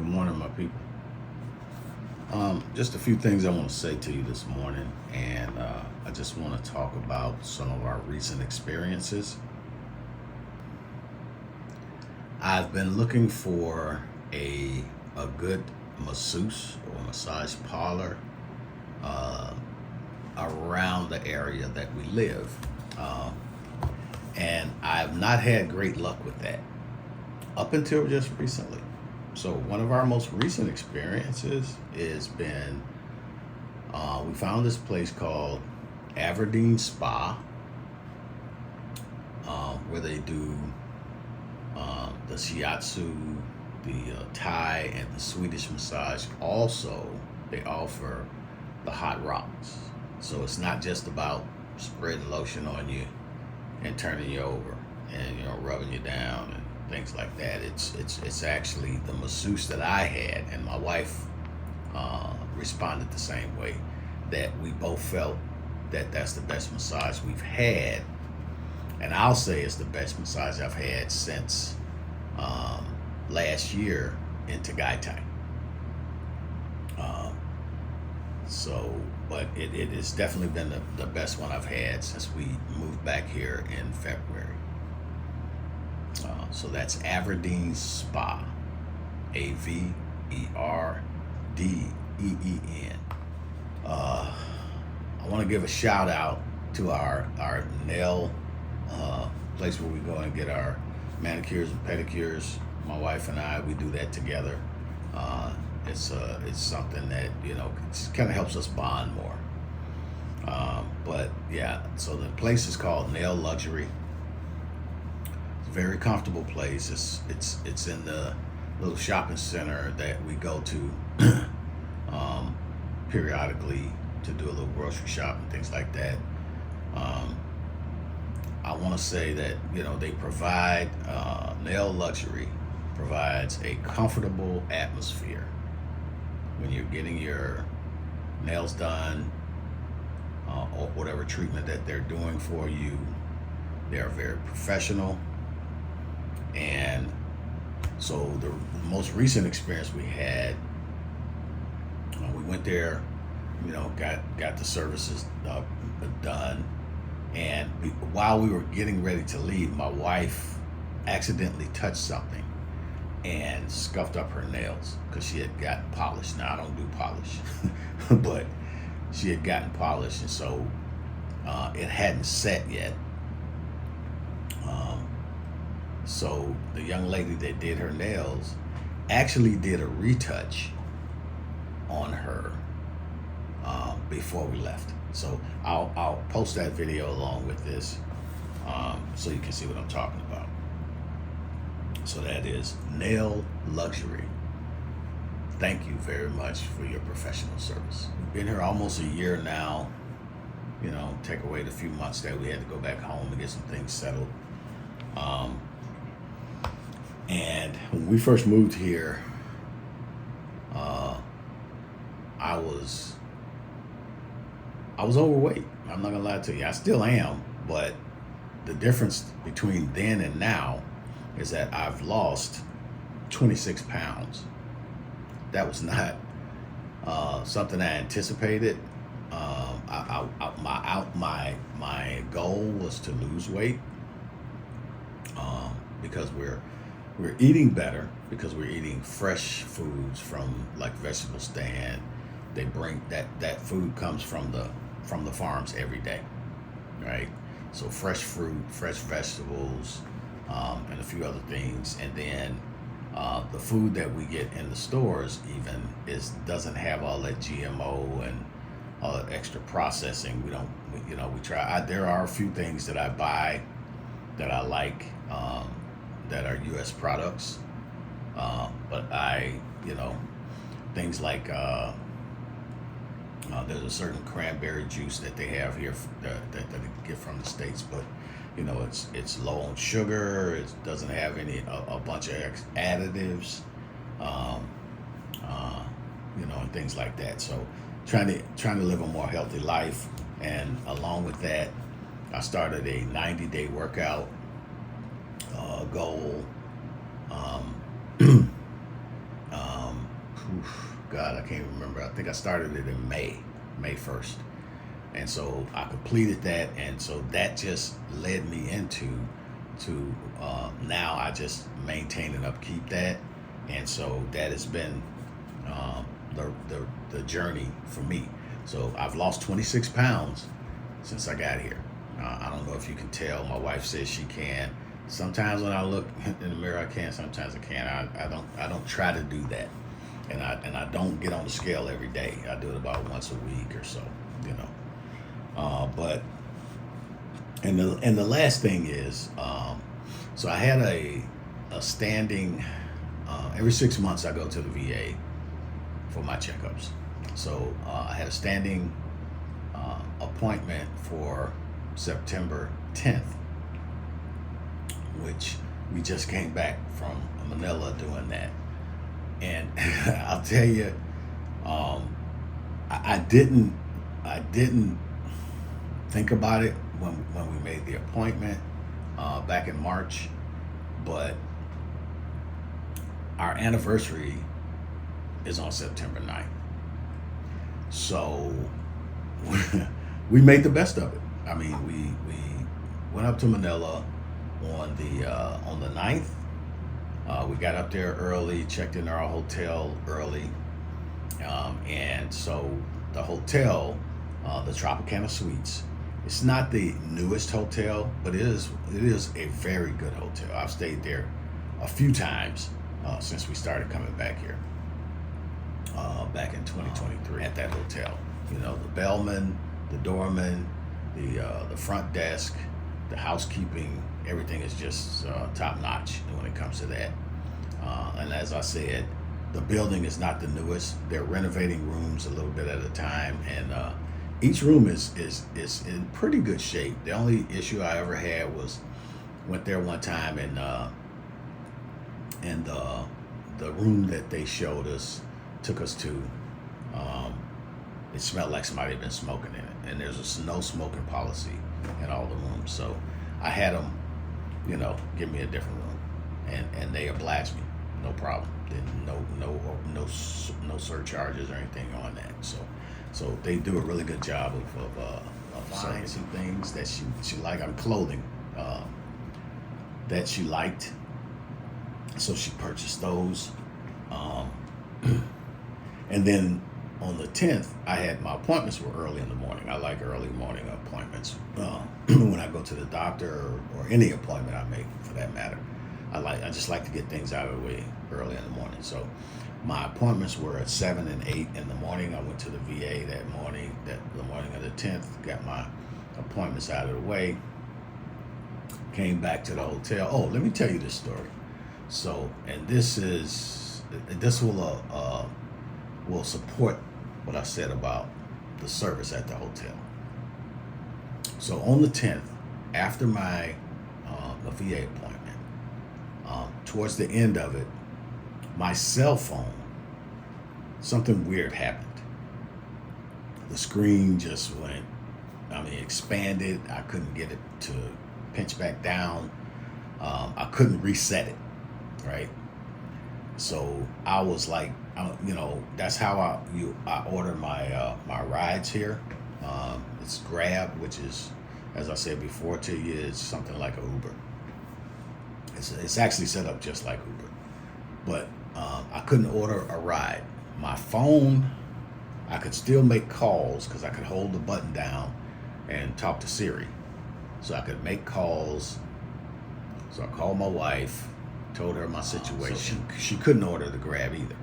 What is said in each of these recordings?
Good morning, my people. Just a few things I want to say to you this morning, and I just want to talk about some of our recent experiences. I've been looking for a good masseuse or massage parlor uh, around the area that we live, uh, and I've not had great luck with that up until just recently. So one of our most recent experiences has been we found this place called Averdeen Spa, where they do the shiatsu, the Thai, and the Swedish massage. Also, they offer the hot rocks. So it's not just about spreading lotion on you and turning you over and rubbing you down and things like that. It's actually the masseuse that I had, and my wife responded the same way. That we both felt that that's the best massage we've had, and I'll say it's the best massage I've had since last year in Tagaytay. Um, but it has definitely been the best one I've had since we moved back here in February. So that's Averdeen Spa, Averdeen. I want to give a shout out to our nail place where we go and get our manicures and pedicures. My wife and I, we do that together. It's something that kind of helps us bond more. But yeah, so the place is called Nail Luxury. Very comfortable place. It's in the little shopping center that we go to periodically to do a little grocery shop and things like that. I want to say that they provide Nail Luxury provides a comfortable atmosphere when you're getting your nails done or whatever treatment that they're doing for you. They are very professional. And so the most recent experience we had, we went there, got the services done, and while we were getting ready to leave, my wife accidentally touched something and scuffed up her nails because she had gotten polished. Now I don't do polish, but she had gotten polished, and so it hadn't set yet. So the young lady that did her nails actually did a retouch on her before we left. So I'll post that video along with this so you can see what I'm talking about. So that is Nail Luxury. Thank you very much for your professional service. We've been here almost a year now. Take away the few months that we had to go back home and get some things settled. And when we first moved here, I was overweight. I'm not gonna lie to you. I still am, but the difference between then and now is that I've lost 26 pounds. That was not something I anticipated. My goal was to lose weight because we're eating better, because we're eating fresh foods from like vegetable stand. They bring that food comes from the farms every day, right? So fresh fruit, fresh vegetables, and a few other things. And then the food that we get in the stores even doesn't have all that GMO and all that extra processing. We try. There are a few things that I buy that I like that are U.S. products, but things like there's a certain cranberry juice that they have here that they get from the States, but it's low on sugar. It doesn't have a bunch of additives, and things like that. So trying to live a more healthy life, and along with that, I started a 90-day workout goal. God, I can't even remember. I think I started it in May 1st. And so I completed that, and so that just led me into now I just maintain and upkeep that, and so that has been the journey for me. So I've lost 26 pounds since I got here. I don't know if you can tell. My wife says she can. Sometimes when I look in the mirror, I can. Sometimes I can't. I don't try to do that, and I don't get on the scale every day. I do it about once a week or so, you know. But the last thing is, so I had a standing. Every 6 months I go to the VA for my checkups. So I had a standing appointment for September 10th, which we just came back from Manila doing that. And I'll tell you, I didn't think about it when we made the appointment back in March, but our anniversary is on September 9th. So we made the best of it. I mean, we went up to Manila on the 9th. We got up there early, checked in our hotel early, and so the hotel, the Tropicana Suites, it's not the newest hotel, but it is a very good hotel. I've stayed there a few times since we started coming back here back in 2023 at that hotel. You know, the bellman, the doorman, the front desk, the housekeeping, everything is just top notch when it comes to that. And as I said, the building is not the newest. They're renovating rooms a little bit at a time, and each room is in pretty good shape. The only issue I ever had was went there one time, and the room that they showed us, took us to, it smelled like somebody had been smoking in it, and there's a no smoking policy in all the rooms. So I had them, you know, give me a different room, and they obliged me, no problem. No surcharges or anything on that. So they do a really good job of finding some things that she liked. Clothing that she liked, so she purchased those. And then on the 10th, my appointments were early in the morning. I like early morning appointments when I go to the doctor or any appointment I make for that matter. I just like to get things out of the way early in the morning. So my appointments were at 7 and 8 in the morning. I went to the VA that morning, the morning of the 10th, got my appointments out of the way, came back to the hotel. Oh, let me tell you this story. So, and this will support what I said about the service at the hotel. So on the 10th, after my the VA appointment, towards the end of it, my cell phone, something weird happened. The screen just expanded. I couldn't get it to pinch back down. I couldn't reset it, right? So I was like, that's how I order my rides here. It's Grab, which is, as I said before to you, it's something like an Uber. It's actually set up just like Uber, but I couldn't order a ride. My phone, I could still make calls because I could hold the button down and talk to Siri, so I could make calls. So I called my wife, told her my situation. So she couldn't order the Grab either.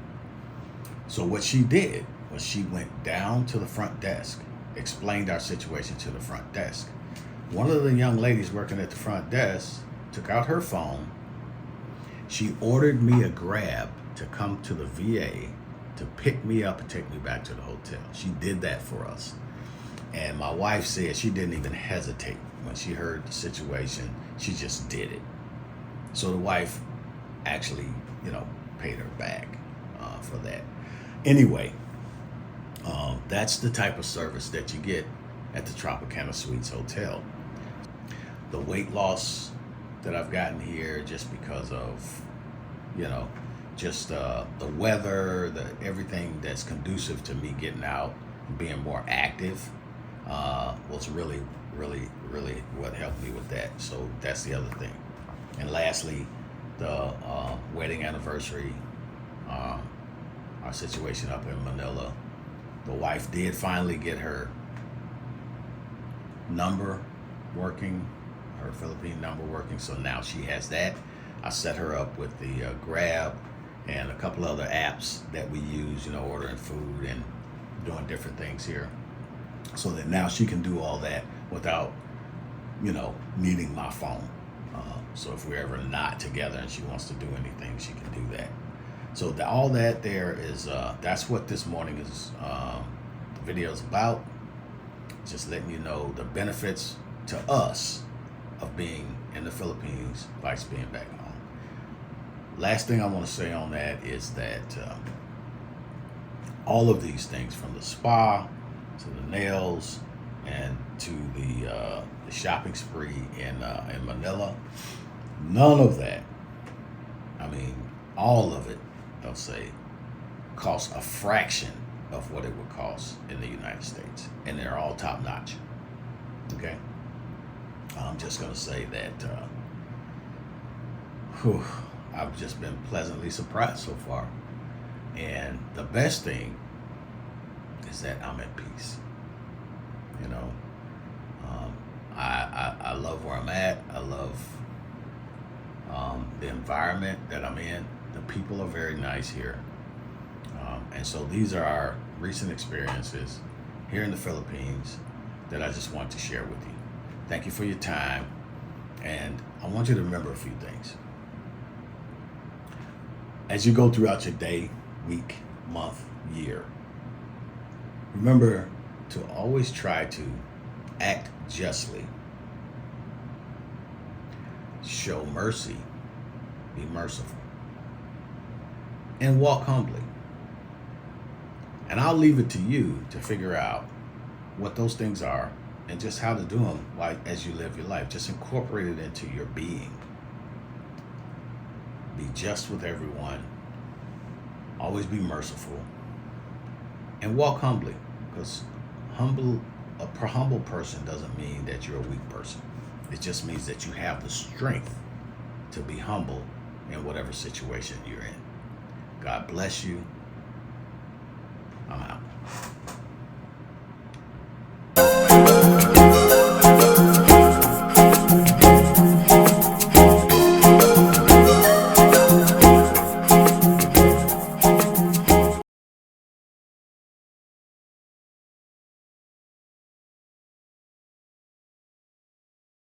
So what she did was she went down to the front desk, explained our situation to the front desk. One of the young ladies working at the front desk took out her phone. She ordered me a Grab to come to the VA to pick me up and take me back to the hotel. She did that for us. And my wife said she didn't even hesitate. When she heard the situation, she just did it. So the wife actually, paid her back for that. Anyway, that's the type of service that you get at the Tropicana Suites Hotel. The weight loss that I've gotten here just because of, just the weather, everything that's conducive to me getting out and being more active was really, really, really what helped me with that. So that's the other thing. And lastly, the wedding anniversary, our situation up in Manila. The wife did finally get her number working, her Philippine number working, so now she has that. I set her up with the Grab and a couple other apps that we use, ordering food and doing different things here, so that now she can do all that without, needing my phone. So if we're ever not together and she wants to do anything, she can do that. So all that there is, that's what this morning is, the video is about. Just letting you know the benefits to us of being in the Philippines versus being back home. Last thing I want to say on that is that all of these things, from the spa to the nails and to the shopping spree in Manila, none of that, all of it, they'll say, costs a fraction of what it would cost in the United States, and they're all top notch. Okay, I'm just gonna say that I've just been pleasantly surprised so far, and the best thing is that I'm at peace. I love where I'm at. I love the environment that I'm in. The people are very nice here. And so these are our recent experiences here in the Philippines that I just want to share with you. Thank you for your time. And I want you to remember a few things. As you go throughout your day, week, month, year, remember to always try to act justly, show mercy, be merciful, and walk humbly. And I'll leave it to you to figure out what those things are and just how to do them as you live your life. Just incorporate it into your being. Be just with everyone. Always be merciful. And walk humbly. Because a humble person doesn't mean that you're a weak person. It just means that you have the strength to be humble in whatever situation you're in. God bless you.